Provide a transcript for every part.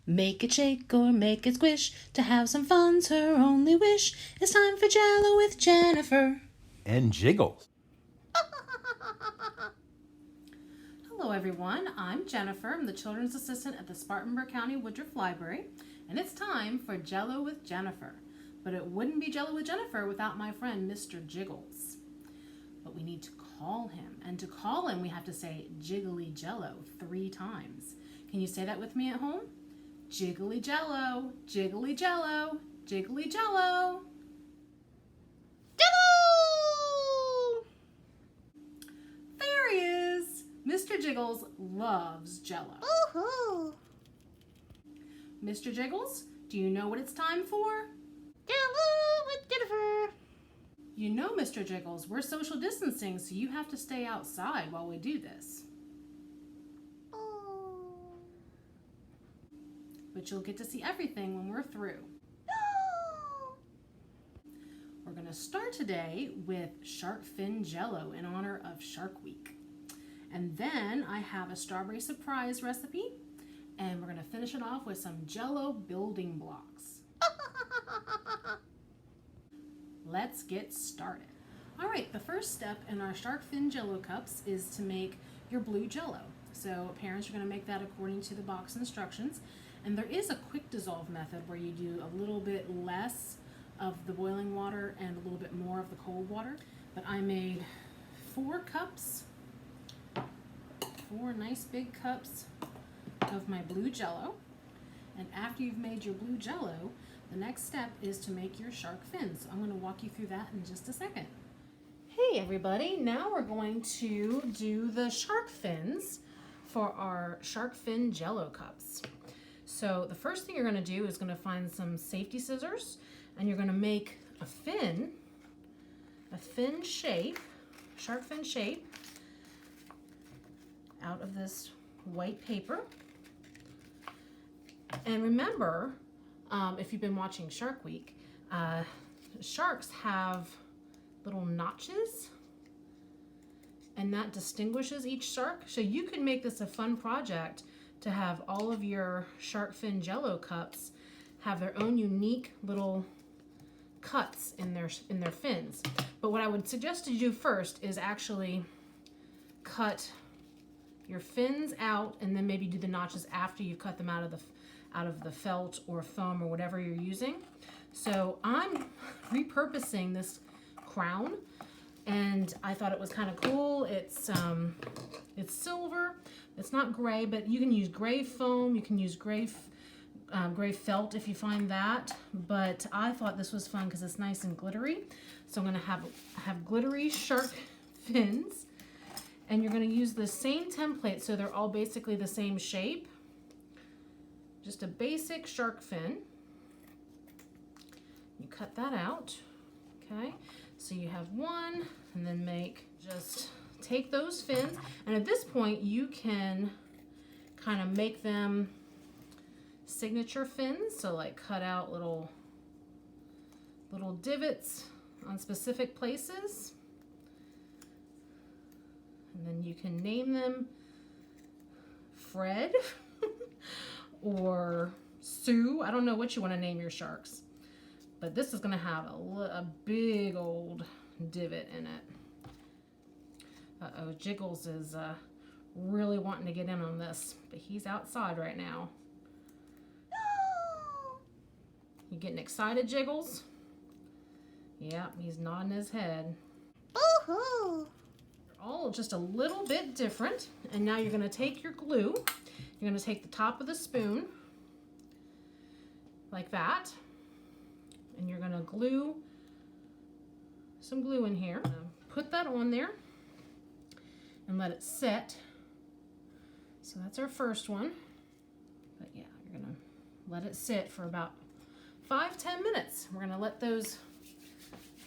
Make it shake or make it squish. To have some fun's her only wish. It's time for Jello with Jennifer. And Jiggles. Hello everyone, I'm Jennifer. I'm the Children's Assistant at the Spartanburg County Woodruff Library. And it's time for Jello with Jennifer. But it wouldn't be Jello with Jennifer without my friend Mr. Jiggles. But we need to call him. And to call him, we have to say Jiggly Jello 3 times. Can you say that with me at home? Jiggly Jello, Jiggly Jello, Jiggly Jello. Jello! There he is. Mr. Jiggles loves Jello. Woohoo! Mr. Jiggles, do you know what it's time for? Jello with Jennifer. You know, Mr. Jiggles, we're social distancing, so you have to stay outside while we do this. But you'll get to see everything when we're through. We're going to start today with shark fin jello in honor of Shark Week. And then I have a strawberry surprise recipe, and we're going to finish it off with some jello building blocks. Let's get started. All right, the first step in our shark fin jello cups is to make your blue jello. So parents are going to make that according to the box instructions. And there is a quick dissolve method where you do a little bit less of the boiling water and a little bit more of the cold water. But I made 4 cups, 4 nice big cups of my blue jello. And after you've made your blue jello, the next step is to make your shark fins. So I'm going to walk you through that in just a second. Hey everybody, now we're going to do the shark fins for our shark fin jello cups. So the first thing you're going to do is going to find some safety scissors, and you're going to make a fin shape, shark fin shape, out of this white paper. And remember, if you've been watching Shark Week, sharks have little notches, and that distinguishes each shark. So you can make this a fun project to have all of your shark fin jello cups have their own unique little cuts in their fins. But what I would suggest you do first is actually cut your fins out, and then maybe do the notches after you've cut them out of the felt or foam or whatever you're using. So I'm repurposing this crown, and I thought it was kind of cool. It's silver. It's not gray, but you can use gray foam. You can use gray felt if you find that. But I thought this was fun because it's nice and glittery. So I'm going to have glittery shark fins, and you're going to use the same template, so they're all basically the same shape. Just a basic shark fin. You cut that out. Okay. So you have one, and then just take those fins, and at this point you can kind of make them signature fins. So like cut out little divots on specific places, and then you can name them Fred or Sue. I don't know what you want to name your sharks, but this is going to have a big old divot in it. Uh-oh, Jiggles is really wanting to get in on this, but he's outside right now. No! You getting excited, Jiggles? Yep, he's nodding his head. Woohoo! All just a little bit different. And now you're going to take your glue. You're going to take the top of the spoon, like that, and you're going to glue some glue in here. Put that on there and let it set. So that's our first one. But yeah, you're going to let it sit for about 5-10 minutes. We're going to let those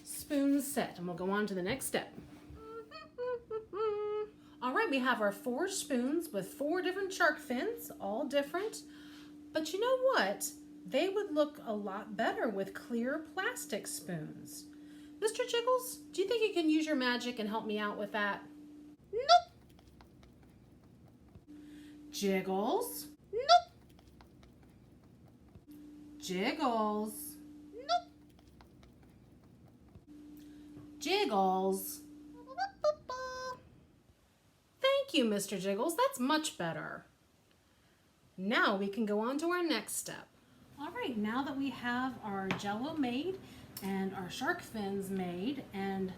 spoons set, and we'll go on to the next step. All right, we have our 4 spoons with 4 different shark fins, all different. But you know what? They would look a lot better with clear plastic spoons. Mr. Jiggles, do you think you can use your magic and help me out with that? Nope. Jiggles? Nope. Jiggles. Nope. Jiggles. Thank you, Mr. Jiggles. That's much better. Now we can go on to our next step. All right, now that we have our Jello made and our shark fins made, and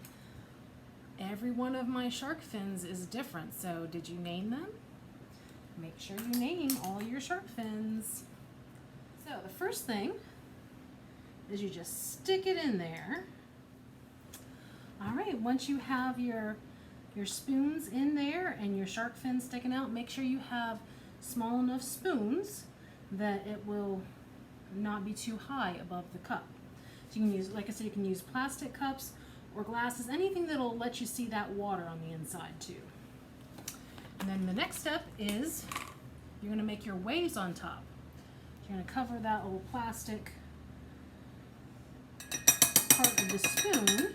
every one of my shark fins is different, so did you name them? Make sure you name all your shark fins. So the first thing is you just stick it in there. All right, once you have your spoons in there and your shark fins sticking out, make sure you have small enough spoons that it will not be too high above the cup. So you can use, like I said, you can use plastic cups or glasses, anything that'll let you see that water on the inside too. And then the next step is you're going to make your waves on top. You're going to cover that little plastic part of the spoon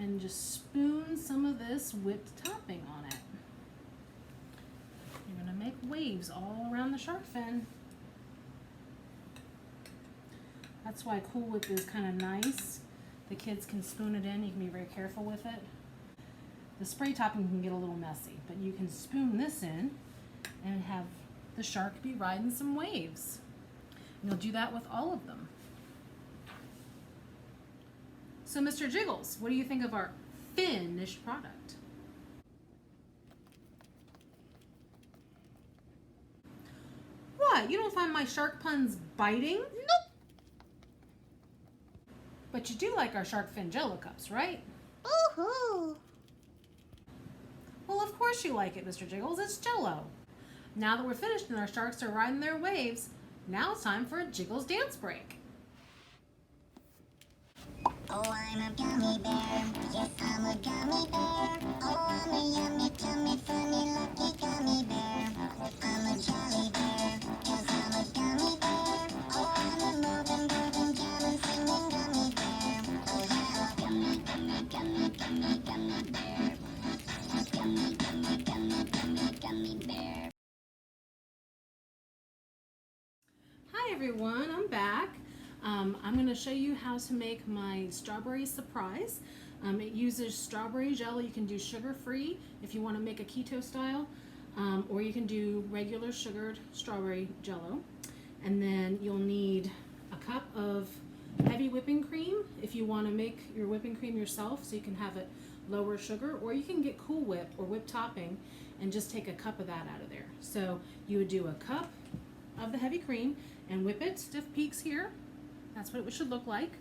and just spoon some of this whipped topping on it. You're going to make waves all around the shark fin. That's why Cool Whip is kind of nice. The kids can spoon it in. You can be very careful with it. The spray topping can get a little messy, but you can spoon this in and have the shark be riding some waves. And you'll do that with all of them. So, Mr. Jiggles, what do you think of our finished product? What? You don't find my shark puns biting? Nope. But you do like our shark fin Jello cups, right? Boo-hoo. Well, of course you like it, Mr. Jiggles. It's Jello. Now that we're finished and our sharks are riding their waves, now it's time for a Jiggles dance break. Oh, I'm a gummy bear. Yes, I'm a gummy bear. Oh, I'm a yummy, tummy, funny, lucky gummy bear. I'm a jolly bear. Yes, I'm a gummy bear. Oh, I'm a moving, grooving, jamming, singing gummy bear. Oh, yeah, gummy, gummy, gummy, gummy, gummy bear. Gummy, gummy, gummy, gummy, gummy bear. Hi everyone, I'm back. I'm going to show you how to make my strawberry surprise. It uses strawberry jello. You can do sugar-free if you want to make a keto style, or you can do regular sugared strawberry jello. And then you'll need a cup of heavy whipping cream if you want to make your whipping cream yourself so you can have it lower sugar, or you can get Cool Whip or whipped topping and just take a cup of that out of there. So you would do a cup of the heavy cream and whip it, stiff peaks here. That's what it should look like.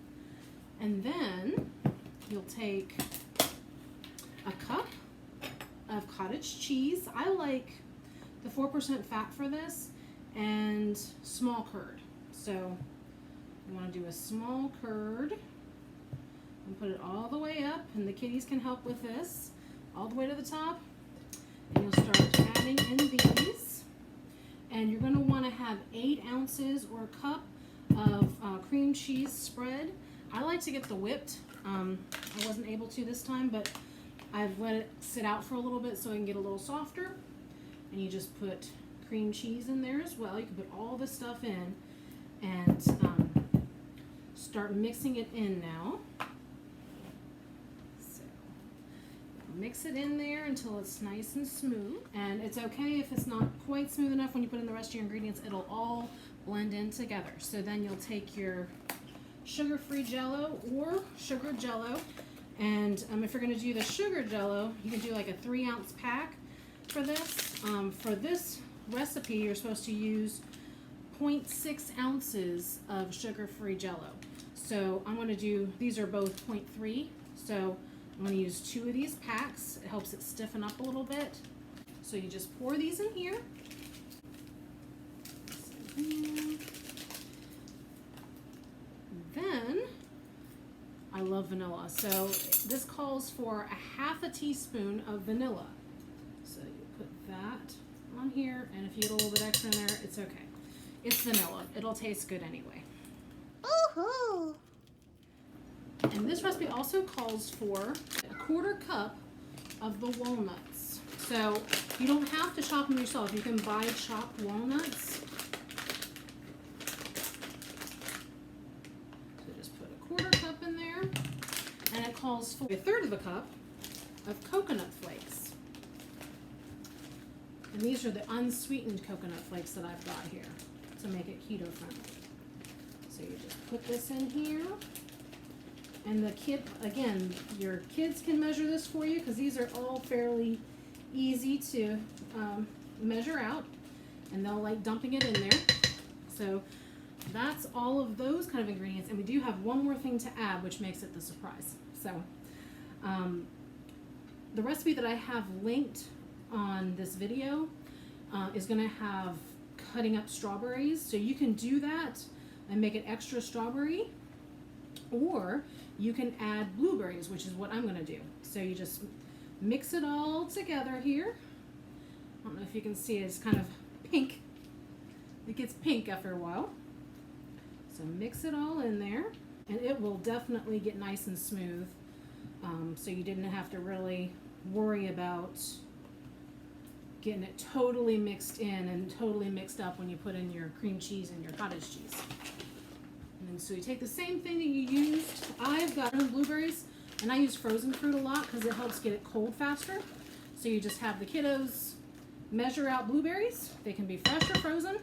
And then you'll take a cup of cottage cheese. I like the 4% fat for this, and small curd. So you want to do a small curd and put it all the way up, and the kitties can help with this, all the way to the top. And you'll start adding in these. And you're going to want to have 8 ounces or a cup of cream cheese spread. I like to get the whipped. I wasn't able to this time, but I've let it sit out for a little bit so I can get a little softer. And you just put cream cheese in there as well. You can put all this stuff in and start mixing it in now. So mix it in there until it's nice and smooth. And it's okay if it's not quite smooth enough. When you put in the rest of your ingredients, it'll all blend in together. So then you'll take your sugar-free jello or sugar jello, and if you're going to do the sugar jello, you can do like a 3-ounce pack for this. For this recipe, you're supposed to use 0.6 ounces of sugar-free jello. So I'm going to do, these are both 0.3, so I'm going to use 2 of these packs. It helps it stiffen up a little bit. So you just pour these in here. Then I love vanilla, so this calls for a half a teaspoon of vanilla. So you put that on here, and if you get a little bit extra in there, it's okay. It's vanilla. It'll taste good anyway. Woohoo! And this recipe also calls for a 1/4 cup of the walnuts. So you don't have to chop them yourself. You can buy chopped walnuts. calls for 1/3 of a cup of coconut flakes. And these are the unsweetened coconut flakes that I've got here to make it keto friendly. So you just put this in here. And the kid, again, your kids can measure this for you because these are all fairly easy to measure out. And they'll like dumping it in there. So that's all of those kind of ingredients. And we do have one more thing to add, which makes it the surprise. So the recipe that I have linked on this video is going to have cutting up strawberries. So you can do that and make it extra strawberry, or you can add blueberries, which is what I'm going to do. So you just mix it all together here. I don't know if you can see it, it's kind of pink. It gets pink after a while. So mix it all in there, and it will definitely get nice and smooth. So you didn't have to really worry about getting it totally mixed in and totally mixed up when you put in your cream cheese and your cottage cheese. And then so you take the same thing that you used. I've got blueberries, and I use frozen fruit a lot because it helps get it cold faster. So you just have the kiddos measure out blueberries. They can be fresh or frozen.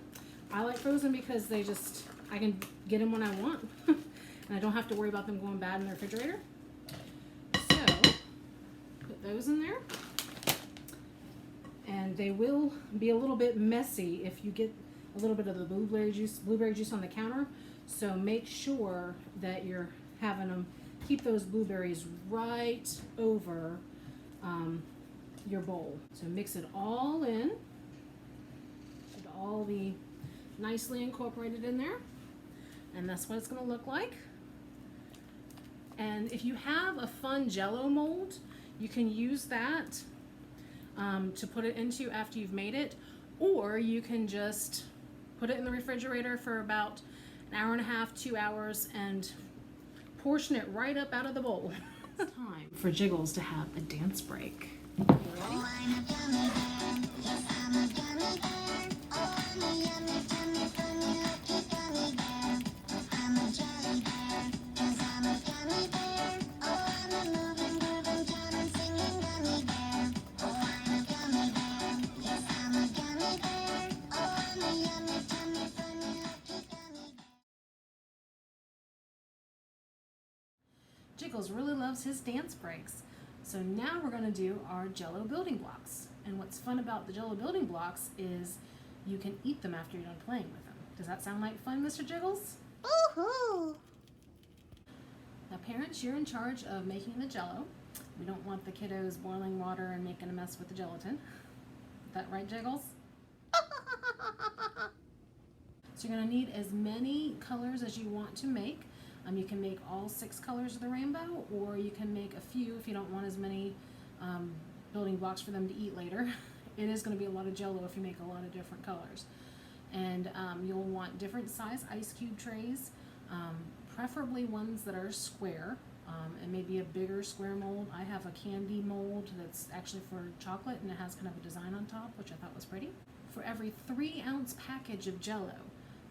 I like frozen because I can get them when I want. And I don't have to worry about them going bad in the refrigerator. So, put those in there. And they will be a little bit messy if you get a little bit of the blueberry juice on the counter. So make sure that you're having them, keep those blueberries right over your bowl. So mix it all in. Should all be nicely incorporated in there. And that's what it's going to look like. And if you have a Fin Jello mold, you can use that to put it into after you've made it, or you can just put it in the refrigerator for about an hour and a half, 2 hours, and portion it right up out of the bowl. It's time for Jiggles to have a dance break. You ready? Oh, I'm a gummy bear. Yes, I'm a gummy bear. Oh, I'm a yummy, tummy, funny, lucky gummy bear. I'm a jelly bear. Yes, I'm a gummy bear. Oh, I'm a moving, grooving, counting, singing gummy bear. Oh, I'm a gummy bear. Yes, I'm a gummy bear. Oh, I'm a yummy, tummy, funny, lucky gummy bear. Jiggles really loves his dance breaks. So now we're going to do our Jello building blocks. And what's fun about the Jello building blocks is you can eat them after you're done playing with them. Does that sound like fun, Mr. Jiggles? Woohoo! Now parents, you're in charge of making the Jello. We don't want the kiddos boiling water and making a mess with the gelatin. Is that right, Jiggles? So you're going to need as many colors as you want to make. You can make all 6 colors of the rainbow, or you can make a few if you don't want as many building blocks for them to eat later. It is going to be a lot of Jello if you make a lot of different colors. And you'll want different size ice cube trays, preferably ones that are square, and maybe a bigger square mold. I have a candy mold that's actually for chocolate, and it has kind of a design on top, which I thought was pretty. For every 3-ounce package of Jello,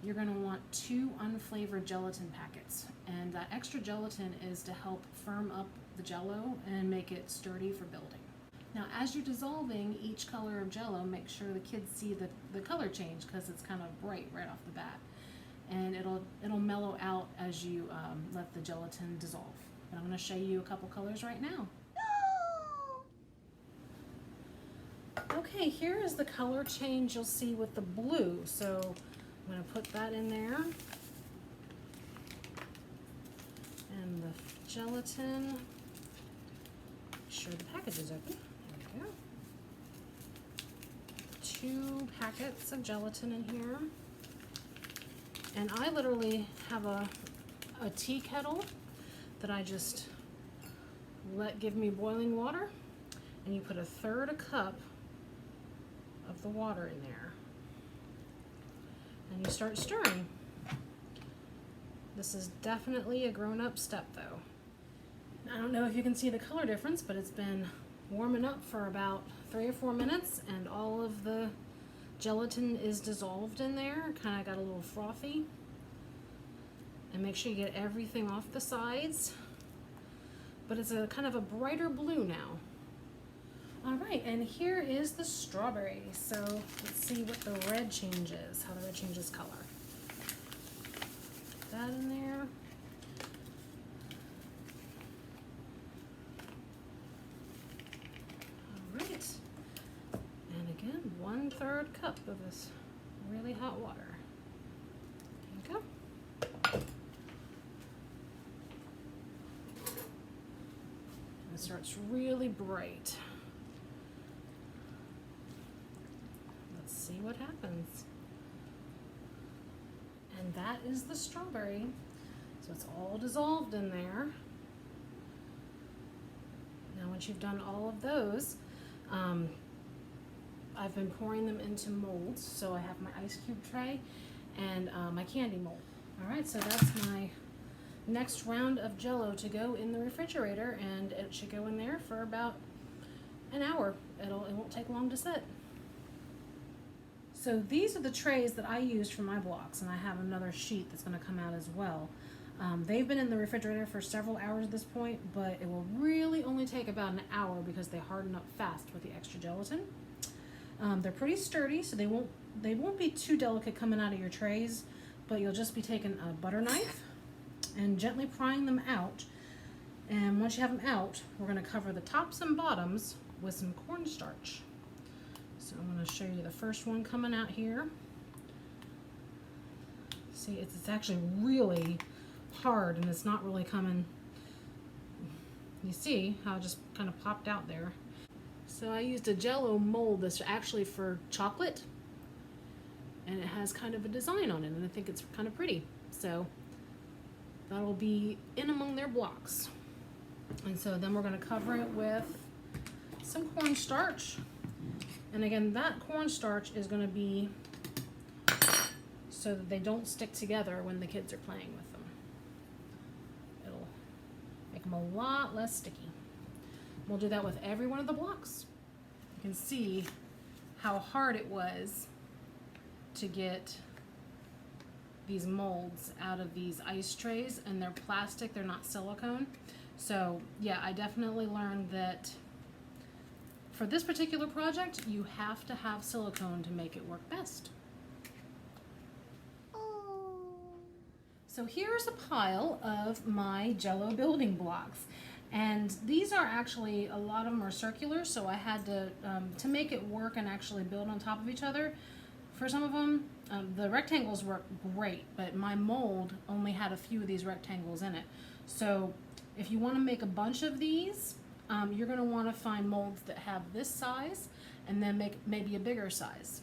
you're going to want 2 unflavored gelatin packets, and that extra gelatin is to help firm up the Jello and make it sturdy for building. Now as you're dissolving each color of Jello, make sure the kids see the color change because it's kind of bright right off the bat, and it'll mellow out as you let the gelatin dissolve. But I'm going to show you a couple colors right now. Okay, here is the color change you'll see with the blue. So I'm going to put that in there. And the gelatin. Make sure the package is open. There we go. 2 packets of gelatin in here. And I literally have a tea kettle that I just let give me boiling water. And you put 1/3 cup of the water in there. And you start stirring. This is definitely a grown-up step though. I don't know if you can see the color difference, but it's been warming up for about 3 or 4 minutes, and all of the gelatin is dissolved in there, kind of got a little frothy. And make sure you get everything off the sides. but it's a kind of a brighter blue now. All right, and here is the strawberry. So let's see what the red changes, how the red changes color. Put that in there. All right, and again, 1/3 cup of this really hot water. There you go. It starts really bright. Let's see what happens. And that is the strawberry. So it's all dissolved in there. Now once you've done all of those, I've been pouring them into molds. So I have my ice cube tray and my candy mold. All right, so that's my next round of Jello to go in the refrigerator, and it should go in there for about an hour. It won't take long to set. So these are the trays that I used for my blocks, and I have another sheet that's going to come out as well. They've been in the refrigerator for several hours at this point, but it will really only take about an hour because they harden up fast with the extra gelatin. They're pretty sturdy, so they won't be too delicate coming out of your trays, but you'll just be taking a butter knife and gently prying them out. And once you have them out, we're going to cover the tops and bottoms with some cornstarch. So I'm going to show you the first one coming out here. See, it's actually really hard and it's not really coming. You see how it just kind of popped out there. So I used a Jello mold that's actually for chocolate, and it has kind of a design on it, and I think it's kind of pretty. So that'll be in among their blocks. And so then we're going to cover it with some cornstarch. And again, that cornstarch is going to be so that they don't stick together when the kids are playing with them. It'll make them a lot less sticky. We'll do that with every one of the blocks. You can see how hard it was to get these molds out of these ice trays, and they're plastic, they're not silicone. So yeah, I definitely learned that for this particular project, you have to have silicone to make it work best. So here's a pile of my Jello building blocks. And these are actually, a lot of them are circular, so I had to make it work and actually build on top of each other. For some of them, the rectangles work great, but my mold only had a few of these rectangles in it. So if you want to make a bunch of these, you're going to want to find molds that have this size and then make maybe a bigger size,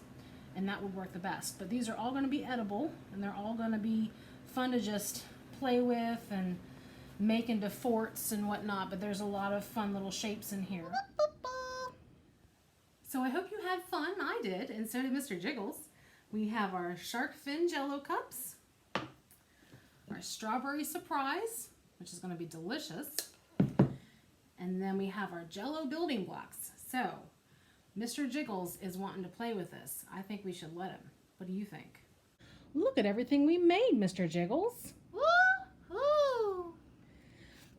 and that would work the best. But these are all going to be edible, and they're all going to be fun to just play with and make into forts and whatnot, but there's a lot of fun little shapes in here. So I hope you had fun. I did, and so did Mr. Jiggles. We have our shark fin Jello cups, our strawberry surprise, which is going to be delicious, and then we have our Jello building blocks. So Mr. Jiggles is wanting to play with this. I think we should let him. What do you think? Look at everything we made, Mr. Jiggles. Woo-hoo!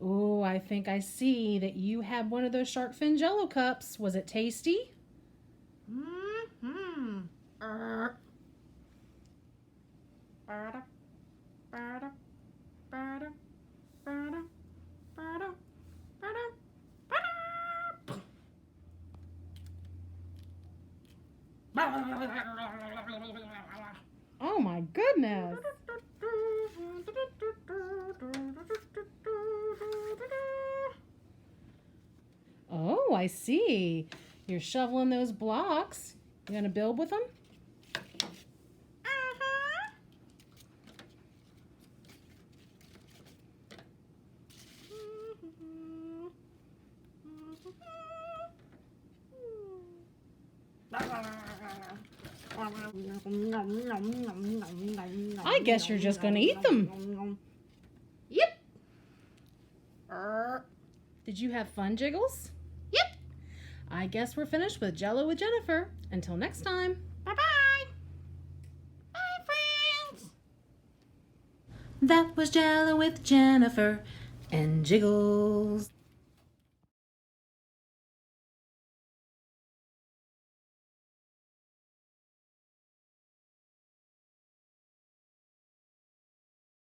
Oh, I think I see that you had one of those shark fin Jello cups. Was it tasty? Mm-hmm. Oh my goodness. Oh, I see. You're shoveling those blocks. You gonna build with them? I guess you're just gonna eat them. Yep. Did you have fun, Jiggles? Yep. I guess we're finished with Jello with Jennifer. Until next time. Bye-bye. Bye, friends. That was Jello with Jennifer and Jiggles.